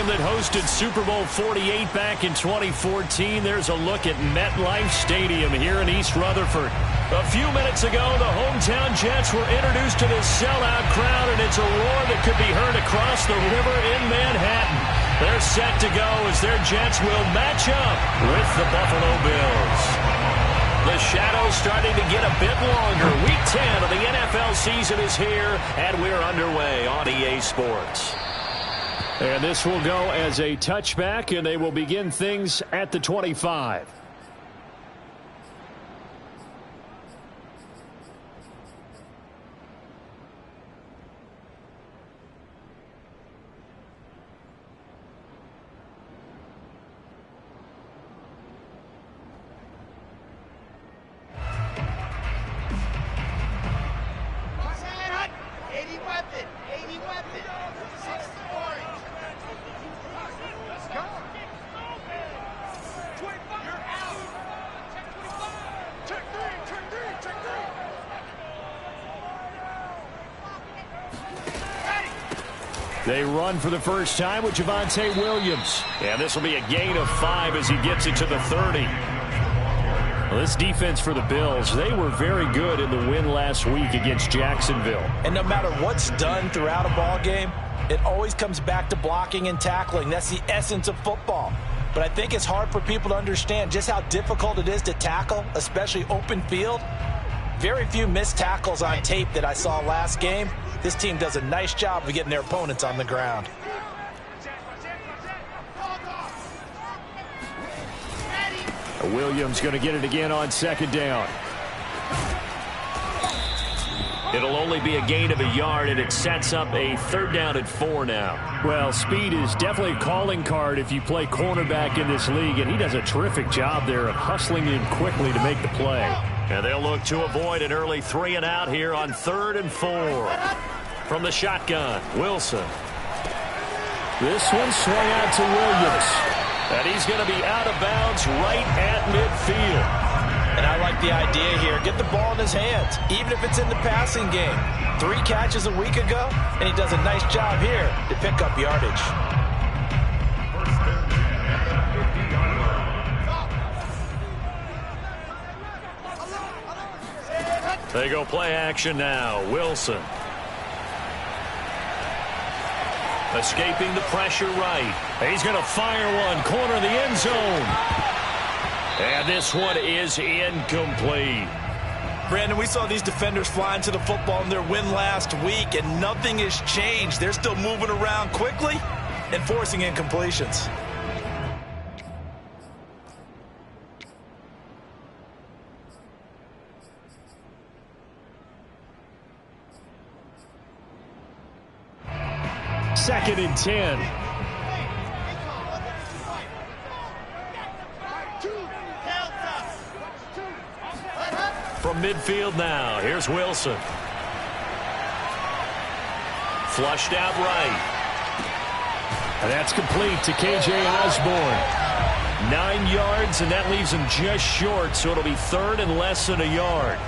that hosted Super Bowl 48 back in 2014. There's a look at MetLife Stadium here in East Rutherford. A few minutes ago, the hometown Jets were introduced to this sellout crowd, and it's a roar that could be heard across the river in Manhattan. They're set to go as their Jets will match up with the Buffalo Bills. The shadow's starting to get a bit longer. Week 10 of the NFL season is here, and we're underway on EA Sports. And this will go as a touchback, and they will begin things at the 25. They run for the first time with Javonte Williams. And this will be a gain of 5 as he gets it to the 30. Well, this defense for the Bills, they were very good in the win last week against Jacksonville. And no matter what's done throughout a ball game, it always comes back to blocking and tackling. That's the essence of football. But I think it's hard for people to understand just how difficult it is to tackle, especially open field. Very few missed tackles on tape that I saw last game. This team does a nice job of getting their opponents on the ground. Williams going to get it again on second down. It'll only be a gain of a yard, and it sets up a third down at 4 now. Well, speed is definitely a calling card if you play cornerback in this league, and he does a terrific job there of hustling in quickly to make the play. And they'll look to avoid an early 3-and-out here on 3rd and 4. From the shotgun, Wilson. This one swung out to Williams. And he's going to be out of bounds right at midfield. And I like the idea here. Get the ball in his hands, even if it's in the passing game. 3 catches a week ago, and he does a nice job here to pick up yardage. They go play action now. Wilson. Escaping the pressure right. He's going to fire one. Corner of the end zone. And this one is incomplete. Brandon, we saw these defenders flying to the football in their win last week, and nothing has changed. They're still moving around quickly and forcing incompletions. Second and 10. From midfield now, here's Wilson. Flushed out right. And that's complete to K.J. Osborne. 9 yards, and that leaves him just short, so it'll be 3rd and less than a yard.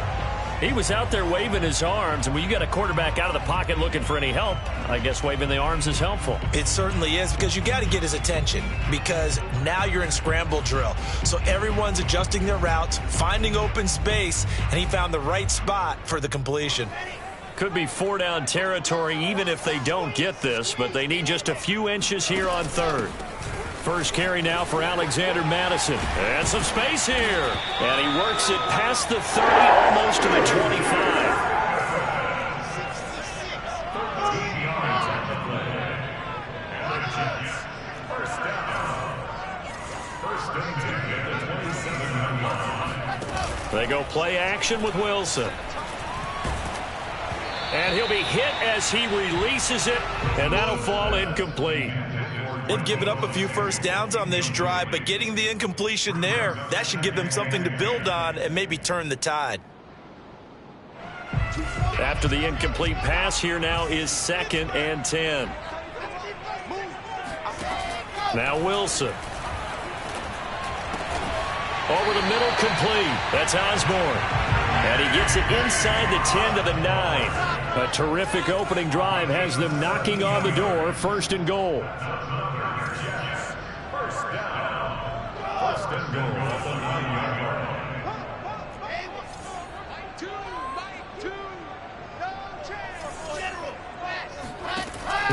He was out there waving his arms, and when you got a quarterback out of the pocket looking for any help, I guess waving the arms is helpful. It certainly is, because you got to get his attention, because now you're in scramble drill. So everyone's adjusting their routes, finding open space, and he found the right spot for the completion. Could be 4-down territory even if they don't get this, but they need just a few inches here on 3rd. First carry now for Alexander Madison. And some space here. And he works it past the 30, almost to the 25. They go play action with Wilson. And he'll be hit as he releases it, and that'll fall incomplete. They've given up a few first downs on this drive, but getting the incompletion there, that should give them something to build on and maybe turn the tide. After the incomplete pass, here now is 2nd and 10. Now Wilson. Over the middle, complete. That's Osborne. And he gets it inside the 10 to the 9. A terrific opening drive has them knocking on the door, 1st and goal.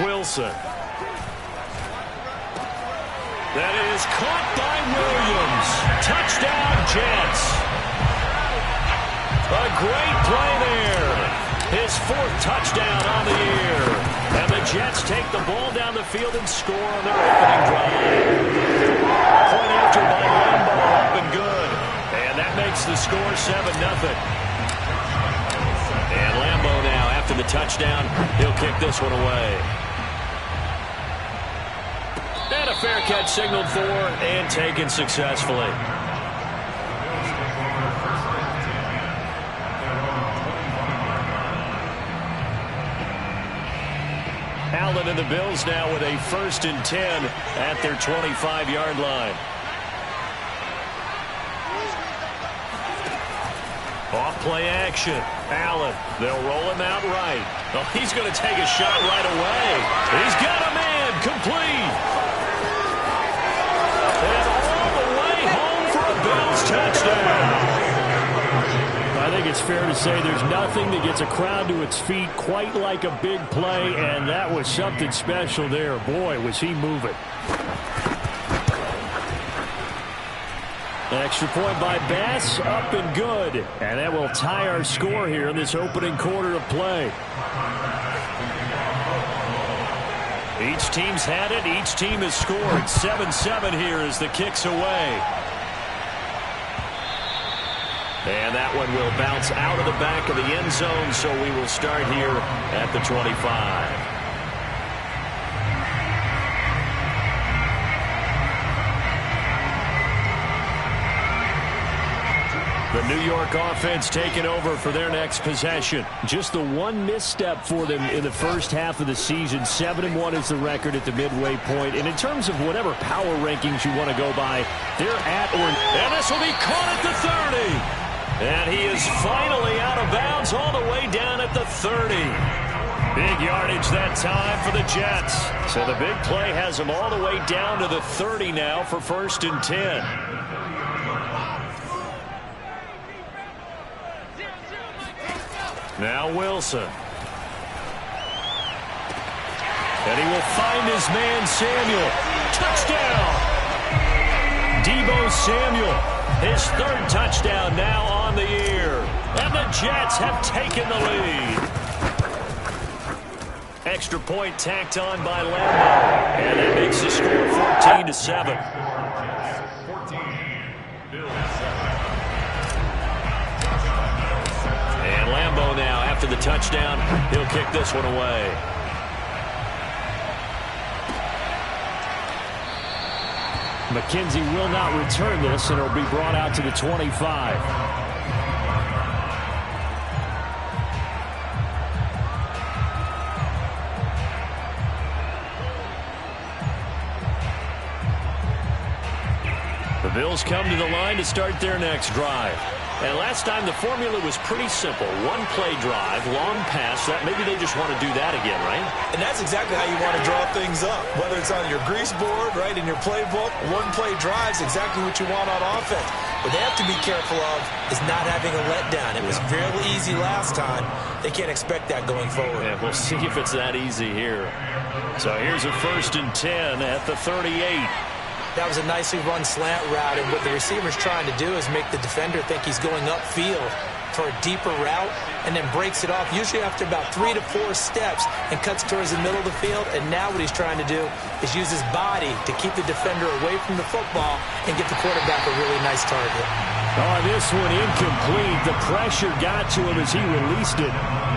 Wilson. That is caught by Williams. Touchdown, Jets. A great play there. His 4th touchdown on the year. And the Jets take the ball down the field and score on their opening drive. Point after by Lambo, up and good. And that makes the score 7-0. And Lambo now, after the touchdown, he'll kick this one away. And a fair catch signaled for and taken successfully. Allen and the Bills now with a 1st and 10 at their 25-yard line. Off play action. Allen. They'll roll him out right. Oh, he's going to take a shot right away. He's got a man. Complete. And all the way home for a Bills touchdown. I think it's fair to say there's nothing that gets a crowd to its feet quite like a big play, and that was something special there. Boy, was he moving. An extra point by Bass, up and good. And that will tie our score here in this opening quarter of play. Each team's had it. Each team has scored. 7-7 here as the kick's away. And that one will bounce out of the back of the end zone, so we will start here at the 25. The New York offense taking over for their next possession. Just the one misstep for them in the first half of the season. 7-1 is the record at the midway point. And in terms of whatever power rankings you want to go by, they're at or... And this will be caught at the 30. And he is finally out of bounds all the way down at the 30. Big yardage that time for the Jets. So the big play has them all the way down to the 30 now for 1st and 10. Now Wilson. And he will find his man Samuel. Touchdown! Deebo Samuel. His 3rd touchdown now on the year. And the Jets have taken the lead. Extra point tacked on by Lambo. And that makes the score 14-7. And Lambo now, after the touchdown, he'll kick this one away. McKenzie will not return this, and it'll be brought out to the 25. The Bills come to the line to start their next drive. And last time the formula was pretty simple. One play drive, long pass. That maybe they just want to do that again, right? And that's exactly how you want to draw things up. Whether it's on your grease board, right, in your playbook, one play drive is exactly what you want on offense. What they have to be careful of is not having a letdown. It was fairly easy last time. They can't expect that going forward. Yeah, we'll see if it's that easy here. So here's a 1st and 10 at the 38. That was a nicely run slant route, and what the receiver's trying to do is make the defender think he's going upfield for a deeper route and then breaks it off, usually after about 3 to 4 steps, and cuts towards the middle of the field. And now what he's trying to do is use his body to keep the defender away from the football and get the quarterback a really nice target. Oh, this one incomplete. The pressure got to him as he released it.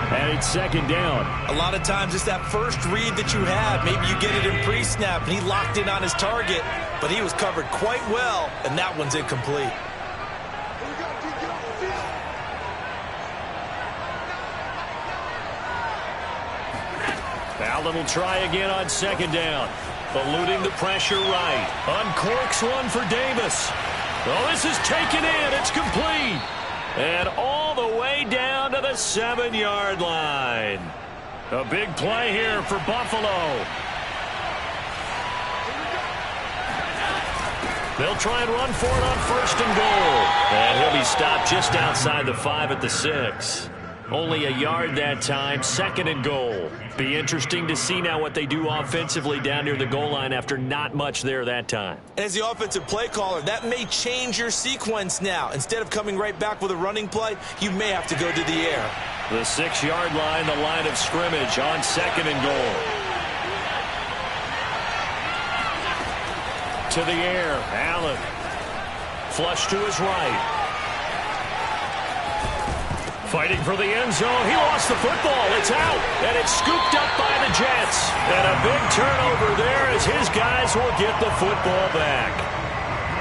And it's 2nd down. A lot of times it's that first read that you have. Maybe you get it in pre-snap, and he locked in on his target, but he was covered quite well, and that one's incomplete. Allen will try again on 2nd down. Eluding the pressure right. Uncorks one for Davis. Oh, this is taken in. It's complete. And all the way down to the 7-yard line. A big play here for Buffalo. They'll try and run for it on 1st and goal. And he'll be stopped just outside the 5 at the 6. Only a yard that time, 2nd and goal. Be interesting to see now what they do offensively down near the goal line after not much there that time. As the offensive play caller, that may change your sequence now. Instead of coming right back with a running play, you may have to go to the air. The 6-yard line, the line of scrimmage on 2nd and goal. To the air, Allen. Flush to his right. Fighting for the end zone. He lost the football. It's out. And it's scooped up by the Jets. And a big turnover there as his guys will get the football back.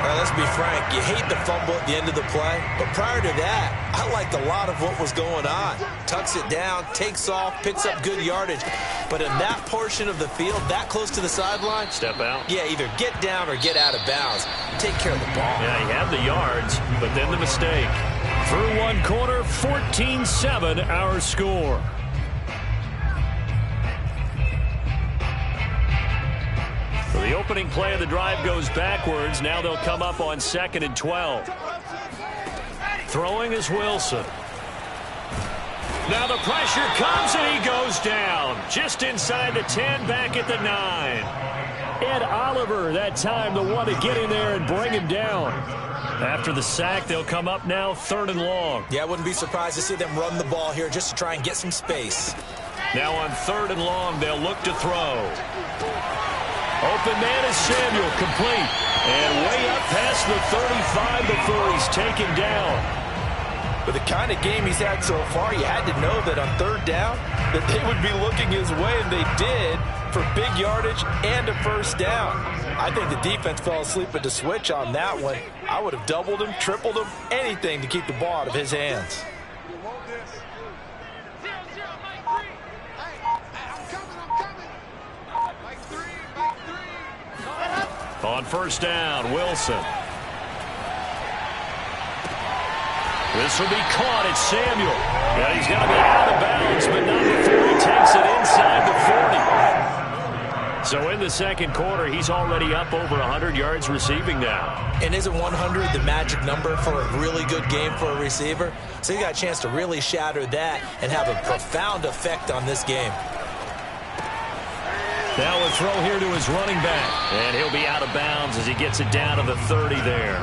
Let's be frank. You hate the fumble at the end of the play. But prior to that, I liked a lot of what was going on. Tucks it down, takes off, picks up good yardage. But in that portion of the field, that close to the sideline. Step out. Yeah, either get down or get out of bounds. Take care of the ball. Yeah, he had the yards, but then the mistake. Through one quarter, 14-7 our score. So the opening play of the drive goes backwards. Now they'll come up on 2nd and 12. Throwing is Wilson. Now the pressure comes and he goes down. Just inside the 10, back at the 9. Ed Oliver that time the one to get in there and bring him down. After the sack, they'll come up now 3rd and long. Yeah, I wouldn't be surprised to see them run the ball here just to try and get some space. Now on 3rd and long, they'll look to throw. Open man is Samuel, complete. And way up past the 35 before he's taken down. With the kind of game he's had so far, you had to know that on 3rd down that they would be looking his way, and they did, for big yardage and a 1st down. I think the defense fell asleep at the switch on that one. I would have doubled him, tripled him, anything to keep the ball out of his hands. On 1st down, Wilson. This will be caught. It's Samuel. Yeah, he's got to be out of bounds, but not before he takes it inside the 40. So in the 2nd quarter, he's already up over 100 yards receiving now. And isn't 100 the magic number for a really good game for a receiver? So he got a chance to really shatter that and have a profound effect on this game. Now a throw here to his running back. And he'll be out of bounds as he gets it down to the 30 there.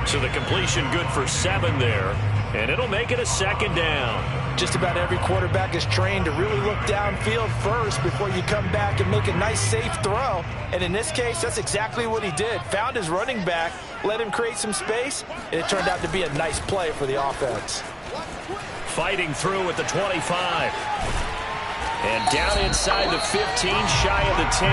So the completion good for 7 there. And it'll make it a 2nd down. Just about every quarterback is trained to really look downfield first before you come back and make a nice, safe throw. And in this case, that's exactly what he did. Found his running back, let him create some space, and it turned out to be a nice play for the offense. Fighting through at the 25. And down inside the 15, shy of the 10.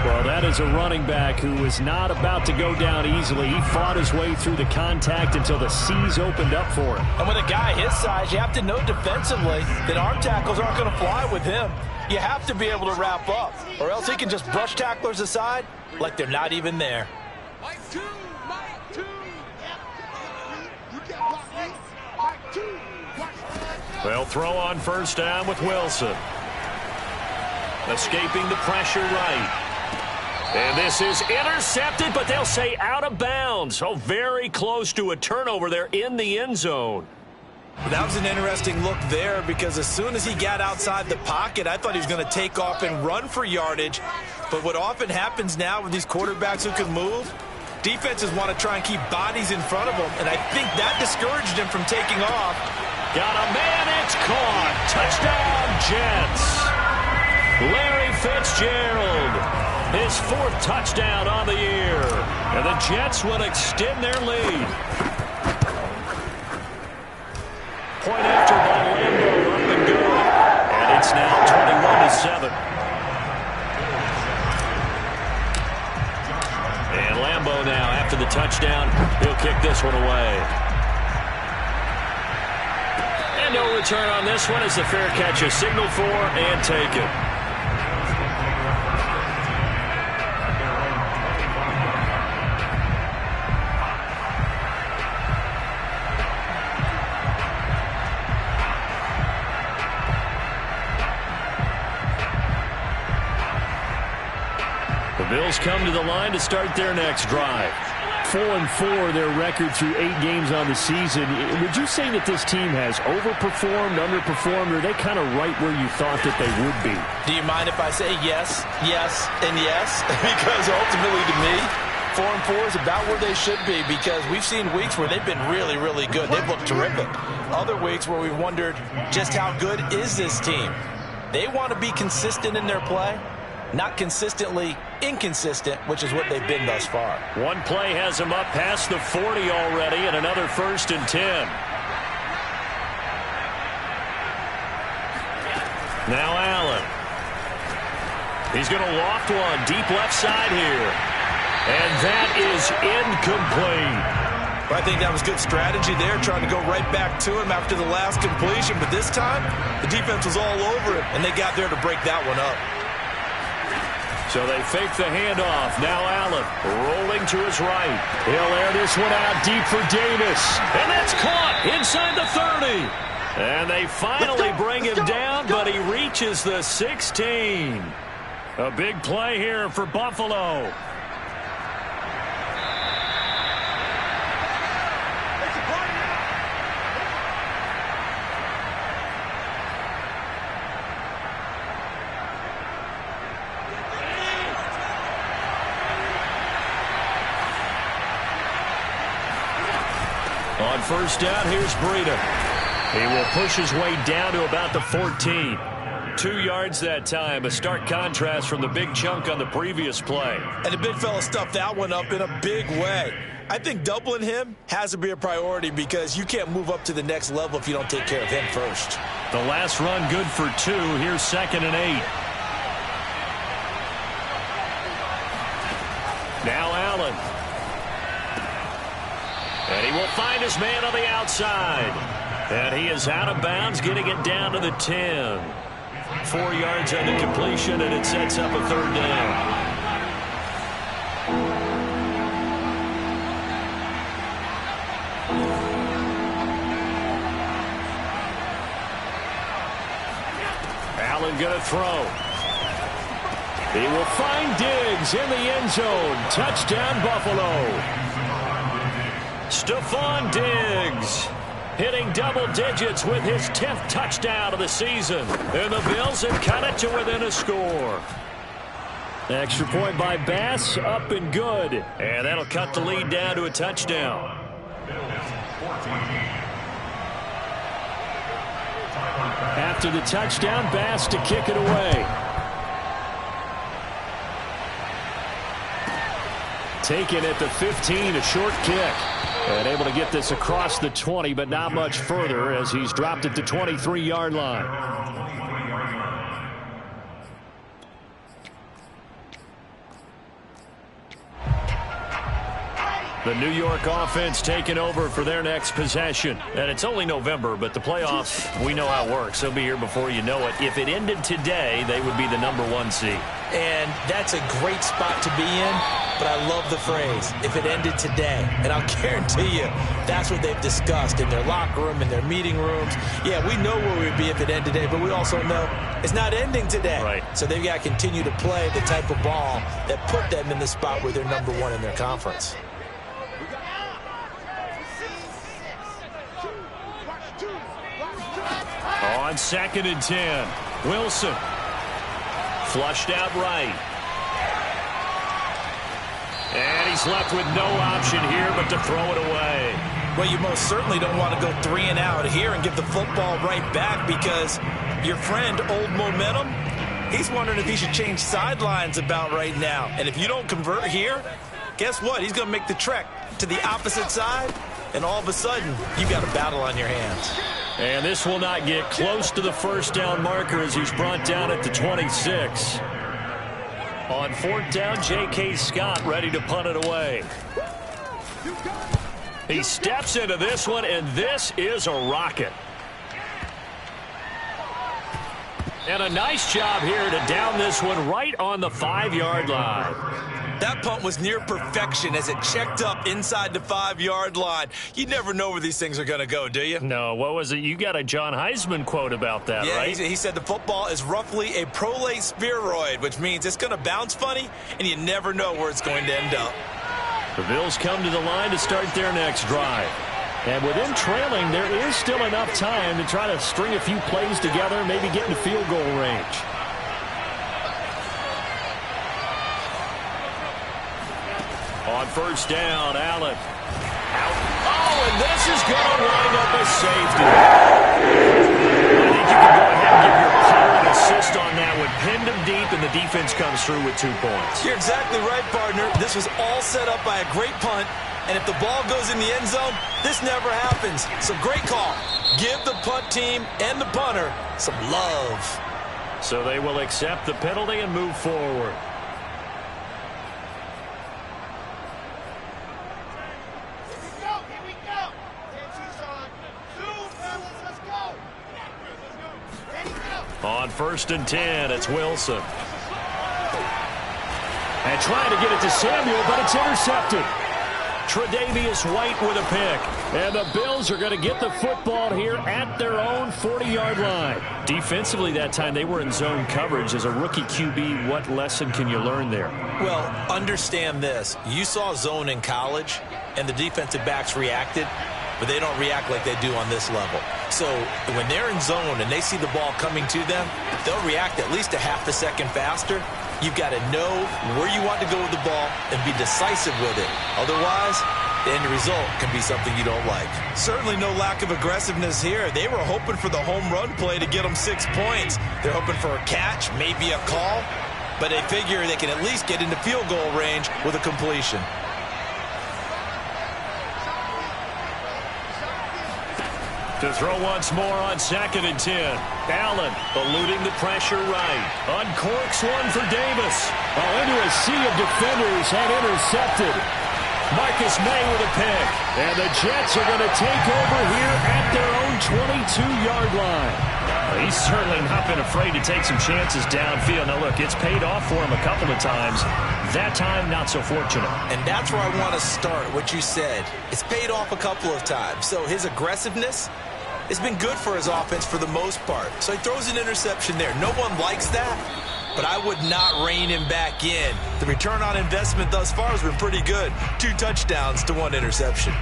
Well, that is a running back who is not about to go down easily. He fought his way through the contact until the C's opened up for him. And with a guy his size, you have to know defensively that arm tackles aren't going to fly with him. You have to be able to wrap up, or else he can just brush tacklers aside like they're not even there. Well, throw on 1st down with Wilson. Escaping the pressure right. And this is intercepted, but they'll say out of bounds. So very close to a turnover there in the end zone. That was an interesting look there because as soon as he got outside the pocket, I thought he was going to take off and run for yardage. But what often happens now with these quarterbacks who can move, defenses want to try and keep bodies in front of them, and I think that discouraged him from taking off. Got a man, it's caught. Touchdown, Jets. Larry Fitzgerald. His 4th touchdown on the year. And the Jets will extend their lead. Point after by Lambo, up and good. And it's now 21-7. And Lambo now, after the touchdown, he'll kick this one away. And no return on this one as the fair catch is signaled for and taken. Bills come to the line to start their next drive. 4-4, their record through 8 games on the season. Would you say that this team has overperformed, underperformed, or are they kind of right where you thought that they would be? Do you mind if I say yes, yes, and yes? Because ultimately to me, 4-4 is about where they should be, because we've seen weeks where they've been really, really good. They've looked terrific. Other weeks where we've wondered just how good is this team. They want to be consistent in their play, not consistently inconsistent, which is what they've been thus far. One play has them up past the 40 already, and another 1st and 10. Now Allen. He's going to loft one deep left side here. And that is incomplete. I think that was good strategy there, trying to go right back to him after the last completion. But this time, the defense was all over it, and they got there to break that one up. So they fake the handoff. Now Allen rolling to his right. He'll air this one out deep for Davis. And that's caught inside the 30. And they finally bring him down, but he reaches the 16. A big play here for Buffalo. On 1st down, here's Breida. He will push his way down to about the 14. 2 yards that time, a stark contrast from the big chunk on the previous play. And the big fella stuffed that one up in a big way. I think doubling him has to be a priority, because you can't move up to the next level if you don't take care of him first. The last run good for 2. Here's 2nd and 8. Now Allen. And he will find his man on the outside. And he is out of bounds, getting it down to the 10. 4 yards on the completion, and it sets up a 3rd down. Allen going to throw. He will find Diggs in the end zone. Touchdown, Buffalo. Stephon Diggs hitting double digits with his 10th touchdown of the season. And the Bills have cut it to within a score. Extra point by Bass, up and good. And that'll cut the lead down to a touchdown. After the touchdown, Bass to kick it away. Taken at the 15, a short kick. And able to get this across the 20, but not much further, as he's dropped it to 23-yard line. The New York offense taking over for their next possession. And it's only November, but the playoffs, we know how it works. They'll be here before you know it. If it ended today, they would be the #1 seed. And that's a great spot to be in, but I love the phrase, if it ended today. And I'll guarantee you, that's what they've discussed in their locker room, in their meeting rooms. Yeah, we know where we'd be if it ended today, but we also know it's not ending today. Right. So they've got to continue to play the type of ball that put them in the spot where they're #1 in their conference. On 2nd and 10, Wilson. Flushed out right. And he's left with no option here but to throw it away. Well, you most certainly don't want to go 3 and out here and give the football right back, because your friend, Old Momentum, he's wondering if he should change sidelines about right now. And if you don't convert here, guess what? He's going to make the trek to the opposite side, and all of a sudden, you've got a battle on your hands. And this will not get close to the 1st down marker as he's brought down at the 26. On 4th down, J.K. Scott ready to punt it away. He steps into this one, and this is a rocket. And a nice job here to down this one right on the 5-yard line. That punt was near perfection as it checked up inside the 5-yard line. You never know where these things are going to go, do you? No, what was it? You got a John Heisman quote about that, right? Yeah, he said the football is roughly a prolate spheroid, which means it's going to bounce funny, and you never know where it's going to end up. The Bills come to the line to start their next drive. And with them trailing, there is still enough time to try to string a few plays together, maybe get into field goal range. On first down, Allen. Out. Oh, and this is going to wind up a safety. I think you can go ahead and give your player an assist on that one. Pinned him deep, and the defense comes through with 2 points. You're exactly right, partner. This was all set up by a great punt. And if the ball goes in the end zone, this never happens. So great call. Give the punt team and the punter some love. So they will accept the penalty and move forward. On first and 10, it's Wilson. And trying to get it to Samuel, but it's intercepted. Tre'Davious White with a pick. And the Bills are going to get the football here at their own 40-yard line. Defensively that time, they were in zone coverage. As a rookie QB, what lesson can you learn there? Well, understand this. You saw zone in college, and the defensive backs reacted, but they don't react like they do on this level. So when they're in zone and they see the ball coming to them, they'll react at least a half a second faster. You've got to know where you want to go with the ball and be decisive with it. Otherwise, the end result can be something you don't like. Certainly no lack of aggressiveness here. They were hoping for the home run play to get them 6 points. They're hoping for a catch, maybe a call, but they figure they can at least get into field goal range with a completion. To throw once more on second and 10. Allen eluding the pressure right. Uncorks one for Davis. Into a sea of defenders and intercepted. Marcus May with a pick. And the Jets are going to take over here at their own 22-yard line. He's certainly not been afraid to take some chances downfield. Now, look, it's paid off for him a couple of times. That time, not so fortunate. And that's where I want to start, what you said. It's paid off a couple of times. So his aggressiveness has been good for his offense for the most part. So he throws an interception there. No one likes that, but I would not rein him back in. The return on investment thus far has been pretty good. 2 touchdowns to 1 interception.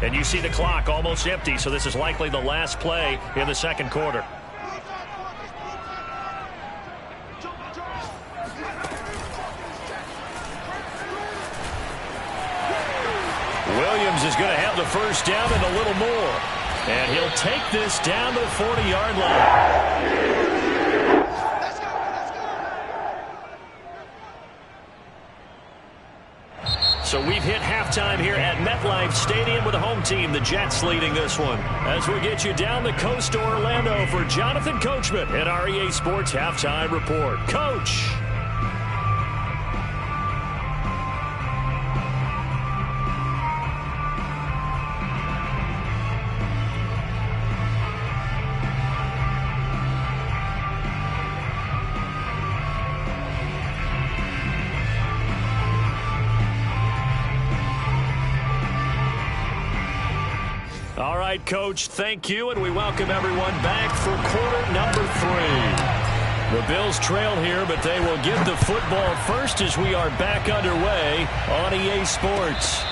And you see the clock almost empty, so this is likely the last play in the second quarter. Williams is going to have the first down and a little more. And he'll take this down to the 40-yard line. So we've hit halftime here at MetLife Stadium with the home team, the Jets, leading this one. As we get you down the coast to Orlando for Jonathan Coachman at our EA Sports Halftime Report. Coach. All right, Coach, thank you, and we welcome everyone back for quarter number 3. The Bills trail here, but they will get the football first as we are back underway on EA Sports.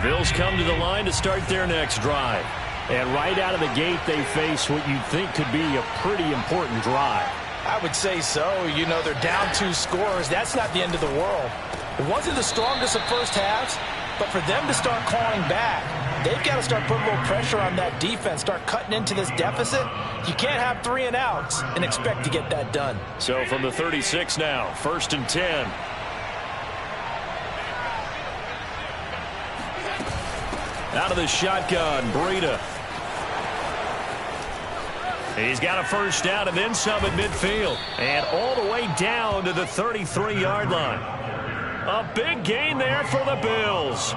Bills come to the line to start their next drive. And right out of the gate, they face what you'd think could be a pretty important drive. I would say so. You know, they're down 2 scores. That's not the end of the world. It wasn't the strongest of first halves, but for them to start clawing back, they've got to start putting a little pressure on that defense, start cutting into this deficit. You can't have 3 and outs and expect to get that done. So from the 36 now, first and 10. Out of the shotgun, Breida. He's got a first down and then some at midfield. And all the way down to the 33-yard line. A big gain there for the Bills.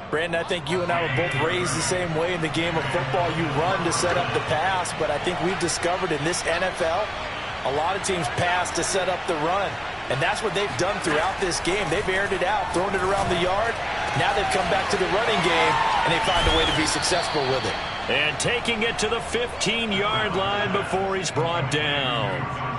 Brandon, I think you and I were both raised the same way in the game of football. You run to set up the pass, but I think we've discovered in this NFL, a lot of teams pass to set up the run. And that's what they've done throughout this game. They've aired it out, thrown it around the yard. Now they've come back to the running game, and they find a way to be successful with it. And taking it to the 15-yard line before he's brought down.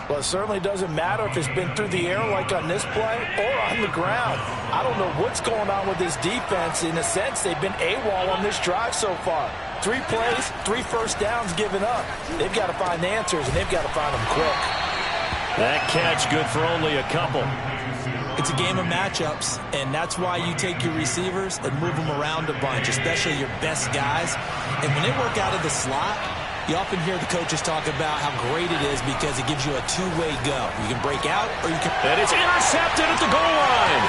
Well, it certainly doesn't matter if it's been through the air like on this play or on the ground. I don't know what's going on with this defense. In a sense, they've been AWOL on this drive so far. 3 plays, 3 first downs given up. They've got to find the answers, and they've got to find them quick. That catch good for only a couple. It's a game of matchups, and that's why you take your receivers and move them around a bunch, especially your best guys. And when they work out of the slot, you often hear the coaches talk about how great it is because it gives you a two-way go. You can break out or you can... And it's intercepted at the goal line.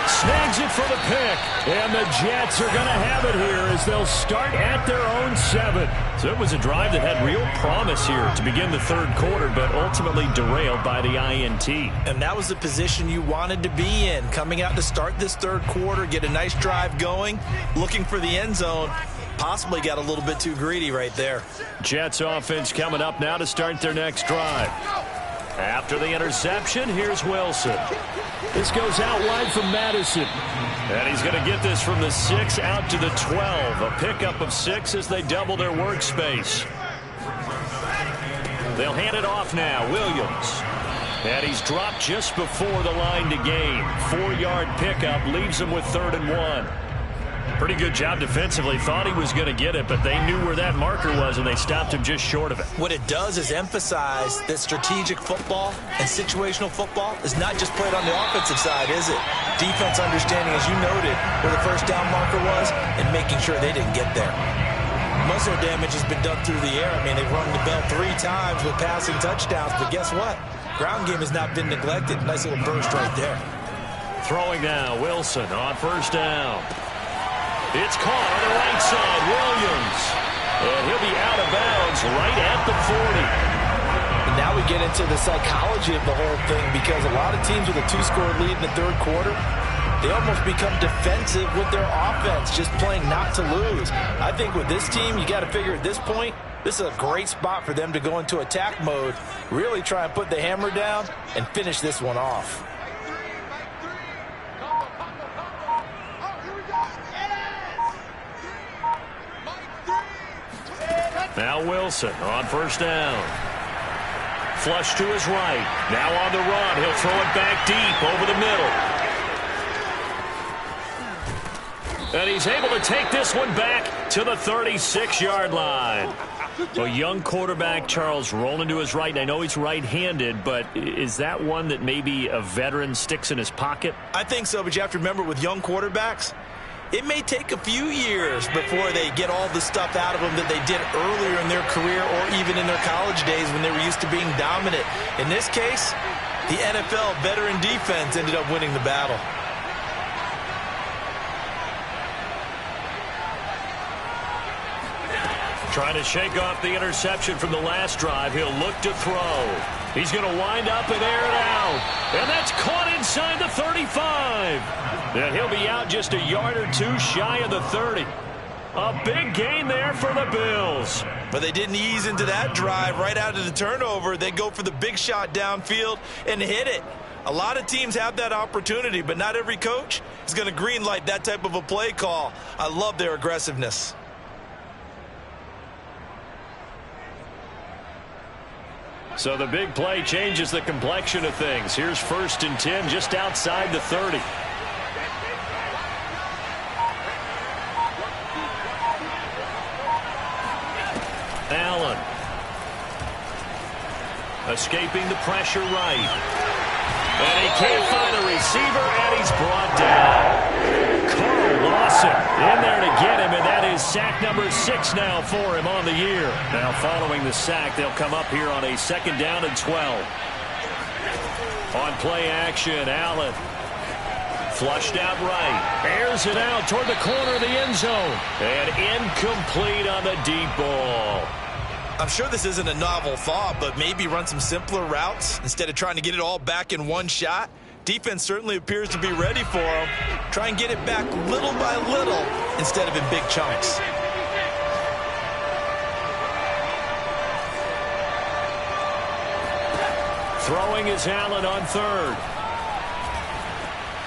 Snags it for the pick. And the Jets are going to have it here as they'll start at their own 7. So it was a drive that had real promise here to begin the third quarter, but ultimately derailed by the INT. And that was the position you wanted to be in, coming out to start this third quarter, get a nice drive going, looking for the end zone. Possibly got a little bit too greedy right there. Jets offense coming up now to start their next drive. After the interception, here's Wilson. This goes out wide from Madison. And he's going to get this from the 6 out to the 12. A pickup of 6 as they double their workspace. They'll hand it off now. Williams. And he's dropped just before the line to gain. 4-yard pickup leaves him with 3rd and 1. Pretty good job defensively. Thought he was going to get it, but they knew where that marker was, and they stopped him just short of it. What it does is emphasize that strategic football and situational football is not just played on the offensive side, is it? Defense understanding, as you noted, where the first down marker was and making sure they didn't get there. Most of their damage has been done through the air. I mean, they've rung the bell 3 times with passing touchdowns, but guess what? Ground game has not been neglected. Nice little burst right there. Throwing now, Wilson on first down. It's caught on the right side, Williams. And he'll be out of bounds right at the 40. And now we get into the psychology of the whole thing, because a lot of teams with a 2-score lead in the third quarter, they almost become defensive with their offense, just playing not to lose. I think with this team, you got to figure at this point, this is a great spot for them to go into attack mode, really try and put the hammer down and finish this one off. Now Wilson on first down. Flush to his right. Now on the run. He'll throw it back deep over the middle. And he's able to take this one back to the 36-yard line. A young quarterback, Charles, rolling to his right. I know he's right-handed, but is that one that maybe a veteran sticks in his pocket? I think so, but you have to remember with young quarterbacks, it may take a few years before they get all the stuff out of them that they did earlier in their career or even in their college days when they were used to being dominant. In this case, the NFL veteran defense ended up winning the battle. Trying to shake off the interception from the last drive. He'll look to throw. He's going to wind up and air it out. And that's caught inside the 35. And he'll be out just a yard or 2 shy of the 30. A big gain there for the Bills. But they didn't ease into that drive right out of the turnover. They go for the big shot downfield and hit it. A lot of teams have that opportunity, but not every coach is going to green light that type of a play call. I love their aggressiveness. So the big play changes the complexion of things. Here's 1st and 10 just outside the 30. Allen. Escaping the pressure right. And he can't find a receiver, and he's brought down. Carl Lawson in there to get him, and that is sack number 6 now for him on the year. Now following the sack, they'll come up here on a 2nd down and 12. On play action, Allen. Flushed out right. Airs it out toward the corner of the end zone. And incomplete on the deep ball. I'm sure this isn't a novel thought, but maybe run some simpler routes instead of trying to get it all back in one shot. Defense certainly appears to be ready for him. Try and get it back little by little instead of in big chunks. Throwing is Allen on third.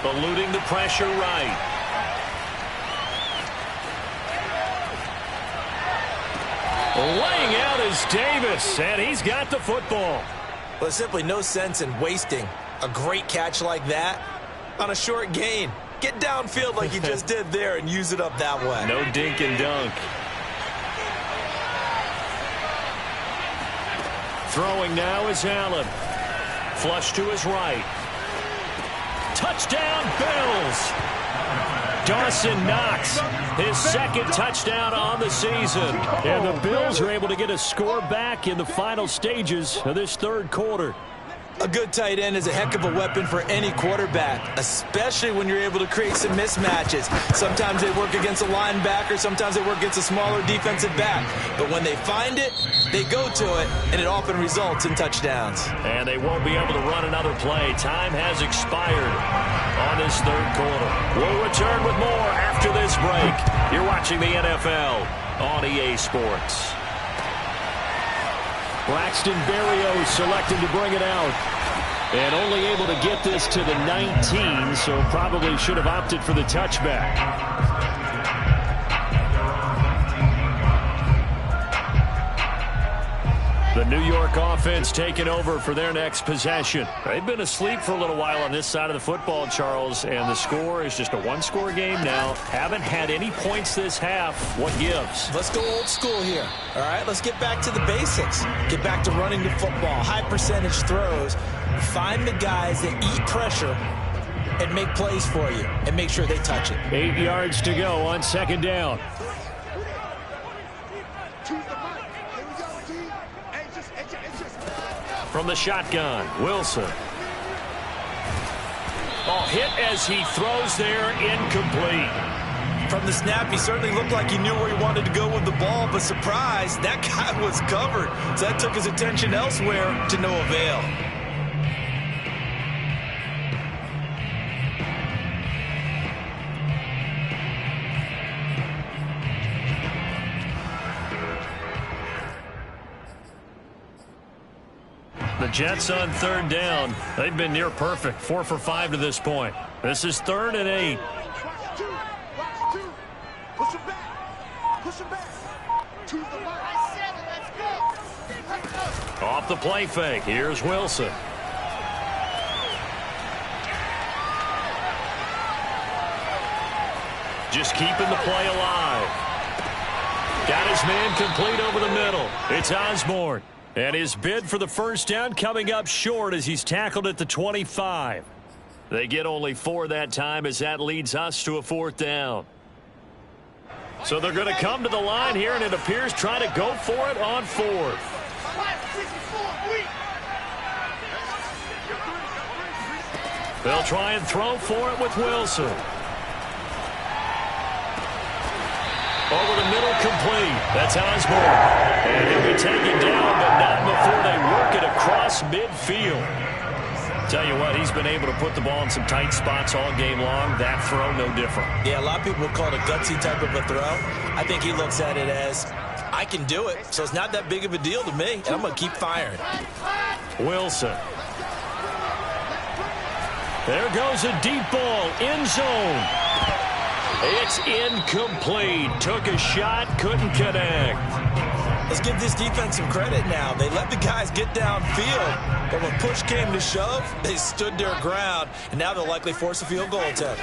Eluding the pressure right. Laying out is Davis, and he's got the football. Well, there's simply no sense in wasting a great catch like that on a short gain. Get downfield like you just did there and use it up that way. No dink and dunk. Throwing now is Allen. Flush to his right. Touchdown, Bills. Dawson Knox, his second touchdown on the season. And the Bills are able to get a score back in the final stages of this third quarter. A good tight end is a heck of a weapon for any quarterback, especially when you're able to create some mismatches. Sometimes they work against a linebacker, sometimes they work against a smaller defensive back. But when they find it, they go to it, and it often results in touchdowns. And they won't be able to run another play. Time has expired on this third quarter. We'll return with more after this break. You're watching the NFL on EA Sports. Braxton Berrios selected to bring it out. And only able to get this to the 19, so probably should have opted for the touchback. The New York offense taking over for their next possession. They've been asleep for a little while on this side of the football, Charles, and the score is just a one-score game now. Haven't had any points this half. What gives? Let's go old school here. All right, let's get back to the basics. Get back to running the football, high percentage throws. Find the guys that eat pressure and make plays for you and make sure they touch it. 8 yards to go on second down. From the shotgun, Wilson. Oh, hit as he throws there, incomplete. From the snap, he certainly looked like he knew where he wanted to go with the ball, but surprise, that guy was covered. So that took his attention elsewhere to no avail. The Jets on third down. They've been near perfect. 4 for 5 to this point. This is 3rd and 8. Off the play fake. Here's Wilson. Just keeping the play alive. Got his man complete over the middle. It's Osborne. And his bid for the first down coming up short as he's tackled at the 25. They get only 4 that time as that leads us to a 4th down. So they're going to come to the line here, and it appears trying to go for it on 4th. They'll try and throw for it with Wilson. Over the middle, complete. That's Osborne. And he'll be taken down, but not before they work it across midfield. Tell you what, he's been able to put the ball in some tight spots all game long. That throw, no different. Yeah, a lot of people would call it a gutsy type of a throw. I think he looks at it as, I can do it, so it's not that big of a deal to me, and I'm going to keep firing. Wilson. There goes a deep ball, end zone. It's incomplete. Took a shot, couldn't connect. Let's give this defense some credit now. They let the guys get downfield, but when push came to shove, they stood their ground, and now they'll likely force a field goal attempt.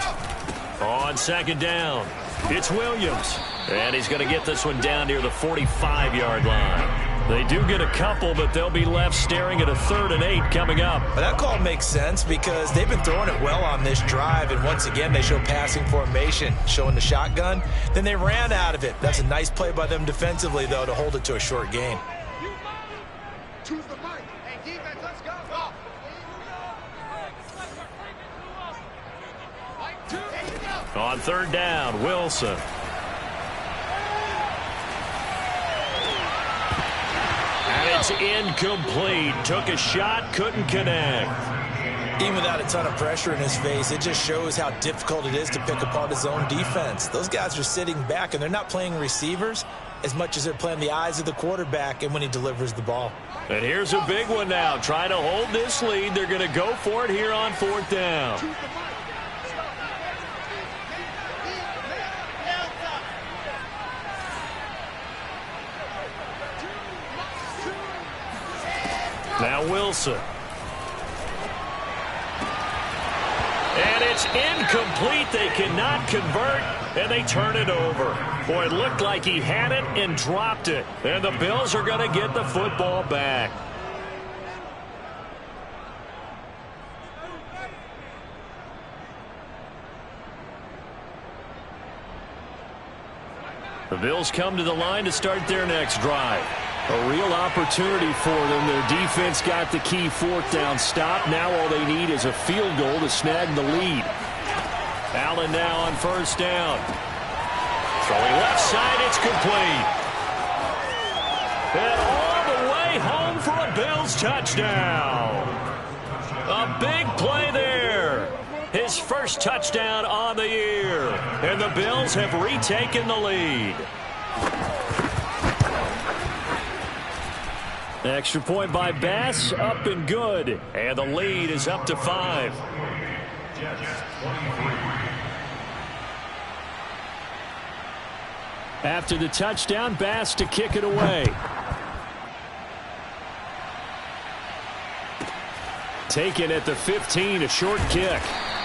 On second down, it's Williams. And he's going to get this one down near the 45-yard line. They do get a couple, but they'll be left staring at a 3rd and 8 coming up. But that call makes sense because they've been throwing it well on this drive, and once again they show passing formation, showing the shotgun. Then they ran out of it. That's a nice play by them defensively, though, to hold it to a short gain. On third down, Wilson. is incomplete. Took a shot, couldn't connect. Even without a ton of pressure in his face, it just shows how difficult it is to pick apart his own defense. Those guys are sitting back, and they're not playing receivers as much as they're playing the eyes of the quarterback and when he delivers the ball. And here's a big one now. Trying to hold this lead. They're going to go for it here on 4th down. Now Wilson. And it's incomplete. They cannot convert, and they turn it over. Boy, it looked like he had it and dropped it. And the Bills are going to get the football back. The Bills come to the line to start their next drive. A real opportunity for them. Their defense got the key 4th down stop. Now all they need is a field goal to snag the lead. Allen now on 1st down. Throwing left side, it's complete. And all the way home for a Bills touchdown. A big play there. His first touchdown on the year. And the Bills have retaken the lead. Extra point by Bass, up and good. And the lead is up to 5. After the touchdown, Bass to kick it away. Taken at the 15, a short kick.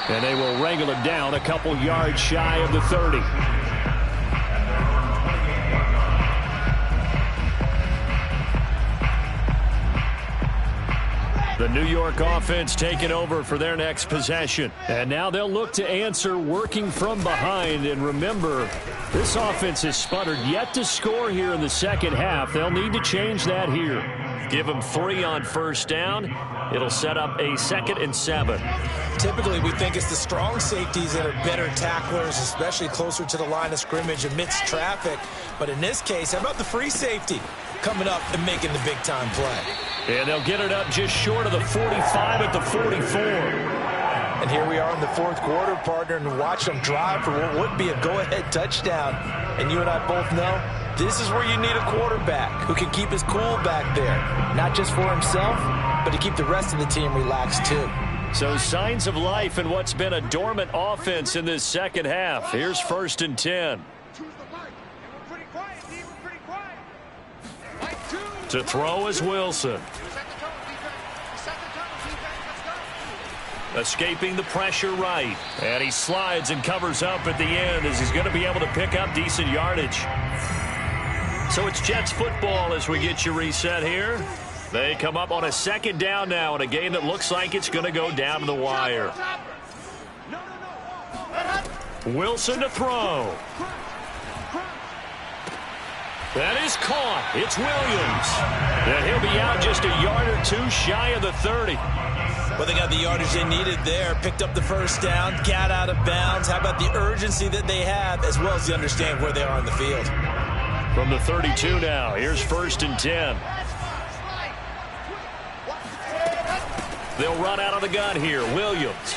And they will wrangle it down a couple yards shy of the 30. The New York offense taking over for their next possession. And now they'll look to answer working from behind. And remember, this offense has sputtered yet to score here in the second half. They'll need to change that here. Give them 3 on 1st down. It'll set up a 2nd and 7. Typically, we think it's the strong safeties that are better tacklers, especially closer to the line of scrimmage amidst traffic. But in this case, how about the free safety coming up and making the big-time play? And they'll get it up just short of the 45 at the 44. And here we are in the 4th quarter, partner, and watch them drive for what would be a go-ahead touchdown. And you and I both know this is where you need a quarterback who can keep his cool back there, not just for himself, but to keep the rest of the team relaxed too. So signs of life in what's been a dormant offense in this second half. Here's 1st and 10. To throw is Wilson. Escaping the pressure right. And he slides and covers up at the end as he's going to be able to pick up decent yardage. So it's Jets football as we get you reset here. They come up on a 2nd down now in a game that looks like it's going to go down to the wire. Wilson to throw. That is caught. It's Williams. And he'll be out just a yard or 2 shy of the 30. Well, they got the yardage they needed there. Picked up the 1st down, got out of bounds. How about the urgency that they have, as well as the understanding where they are on the field? From the 32 now, here's 1st and 10. They'll run out of the gun here. Williams.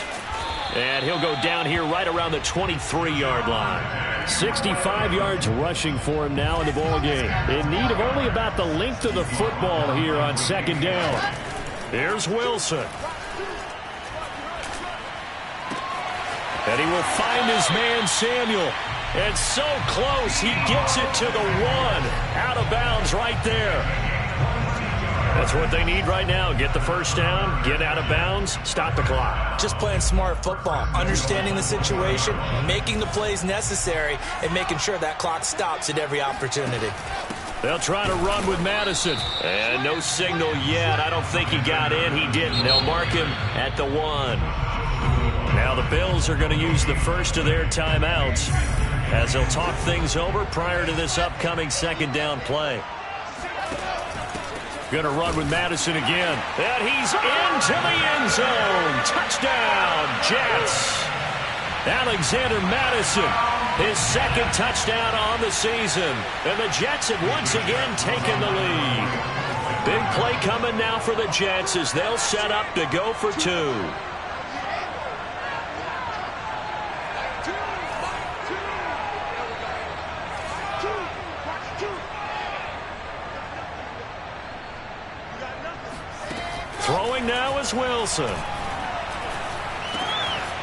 And he'll go down here right around the 23-yard line. 65 yards rushing for him now in the ball game. In need of only about the length of the football here on 2nd down. Here's Wilson. And he will find his man Samuel. And so close, he gets it to the 1. Out of bounds right there. That's what they need right now. Get the 1st down, get out of bounds, stop the clock. Just playing smart football, understanding the situation, making the plays necessary, and making sure that clock stops at every opportunity. They'll try to run with Madison. And no signal yet. I don't think he got in. He didn't. They'll mark him at the 1. Now the Bills are going to use the first of their timeouts as they'll talk things over prior to this upcoming 2nd down play. Going to run with Madison again. And he's into the end zone. Touchdown, Jets. Alexander Madison, his 2nd touchdown on the season. And the Jets have once again taken the lead. Big play coming now for the Jets as they'll set up to go for two. Throwing now is Wilson.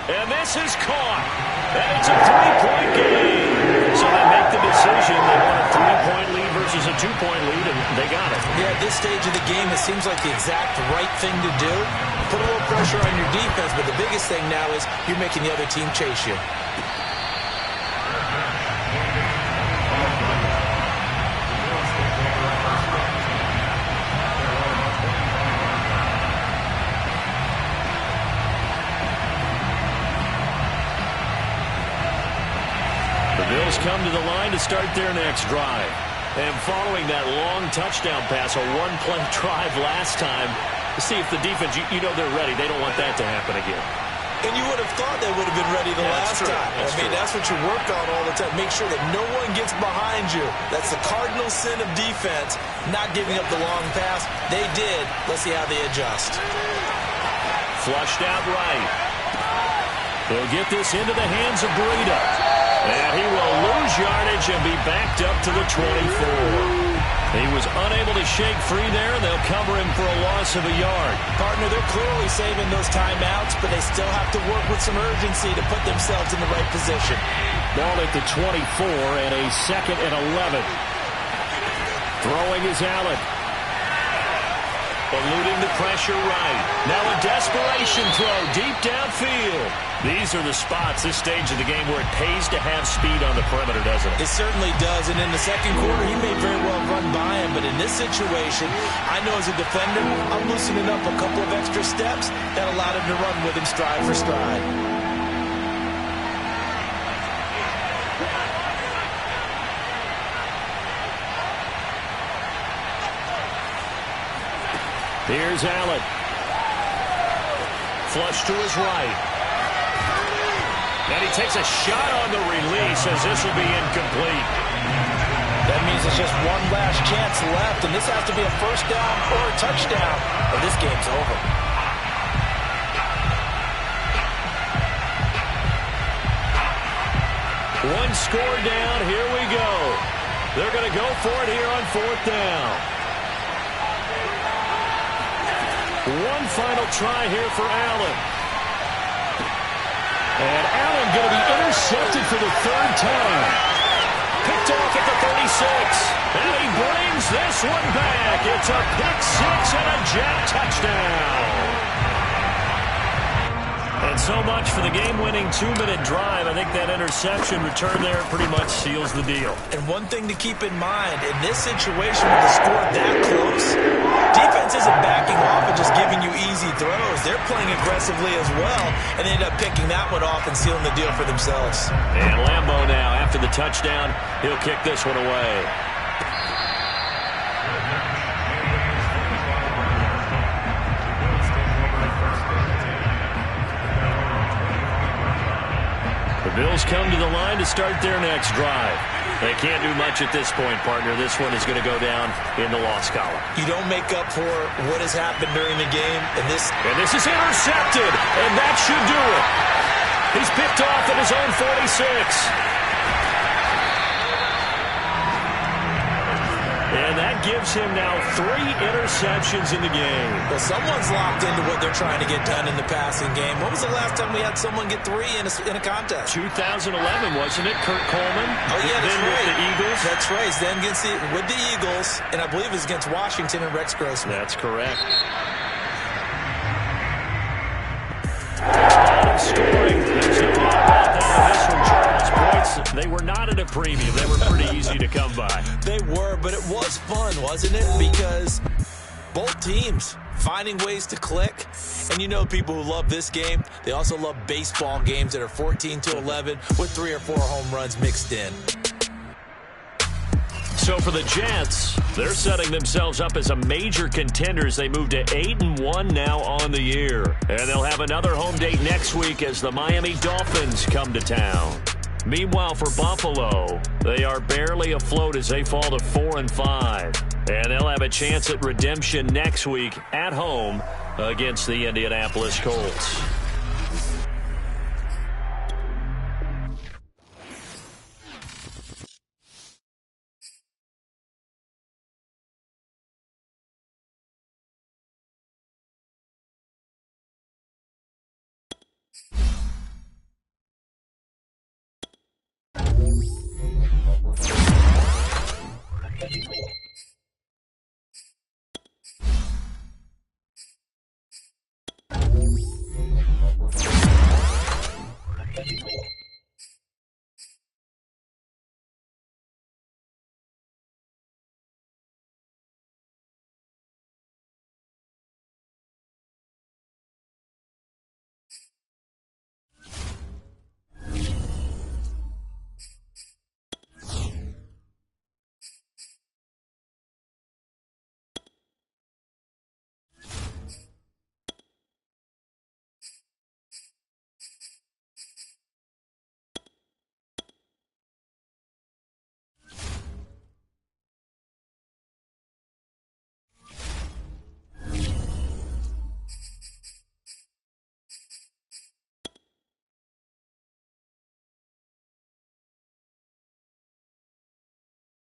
And this is caught. And it's a three-point game. So they make the decision. They want a three-point lead versus a two-point lead, and they got it. Yeah, at this stage of the game, it seems like the exact right thing to do. Put a little pressure on your defense, but the biggest thing now is you're making the other team chase you. Bills come to the line to start their next drive. And following that long touchdown pass, a one-play drive last time, to see if the defense, you know they're ready. They don't want that to happen again. And you would have thought they would have been ready the last time. That's what you work on all the time. Make sure that no one gets behind you. That's the cardinal sin of defense, not giving up the long pass. They did. Let's see how they adjust. Flushed out right. He'll get this into the hands of Breida. And he will lose yardage and be backed up to the 24. He was unable to shake free there, and they'll cover him for a loss of a yard. Partner, they're clearly saving those timeouts, but they still have to work with some urgency to put themselves in the right position. Ball at the 24 and a 2nd and 11. Throwing is Allen. Eluding the pressure right. Now a desperation throw deep downfield. These are the spots, this stage of the game, where it pays to have speed on the perimeter, doesn't it? It certainly does, and in the second quarter, he may very well run by him, but in this situation, I know as a defender, I'm loosening up a couple of extra steps that allowed him to run with him stride for stride. Here's Allen. Flush to his right. And he takes a shot on the release as this will be incomplete. That means there's just one last chance left, and this has to be a first down or a touchdown, or this game's over. One score down. Here we go. They're going to go for it here on 4th down. One final try here for Allen. And Allen going to be intercepted for the 3rd time. Picked off at the 36. And he brings this one back. It's a pick six and a Jet touchdown. And so much for the game-winning 2-minute drive. I think that interception return there pretty much seals the deal. And one thing to keep in mind, in this situation with the score that close, defense isn't backing off and just giving you easy throws. They're playing aggressively as well, and they end up picking that one off and sealing the deal for themselves. And Lambeau now, after the touchdown, he'll kick this one away. The Bills come to the line to start their next drive. They can't do much at this point, partner. This one is going to go down in the loss column. You don't make up for what has happened during the game. And this is intercepted, and that should do it. He's picked off at his own 46. And that gives him now 3 interceptions in the game. Well, someone's locked into what they're trying to get done in the passing game. When was the last time we had someone get 3 in a contest? 2011, wasn't it? Kurt Coleman. Oh, yeah, that's right. With the Eagles. That's right. Then with the Eagles, and I believe it was against Washington and Rex Grossman. That's correct. Scoring. There's no doubt about that on this one, Charles. Points, they were not at a premium. They were pretty easy to come by. They were, but it was fun, wasn't it? Because both teams finding ways to click. And you know people who love this game, they also love baseball games that are 14-11 with 3 or 4 home runs mixed in. So for the Jets, they're setting themselves up as a major contender as they move to 8-1 now on the year. And they'll have another home date next week as the Miami Dolphins come to town. Meanwhile, for Buffalo, they are barely afloat as they fall to 4-5. And they'll have a chance at redemption next week at home against the Indianapolis Colts.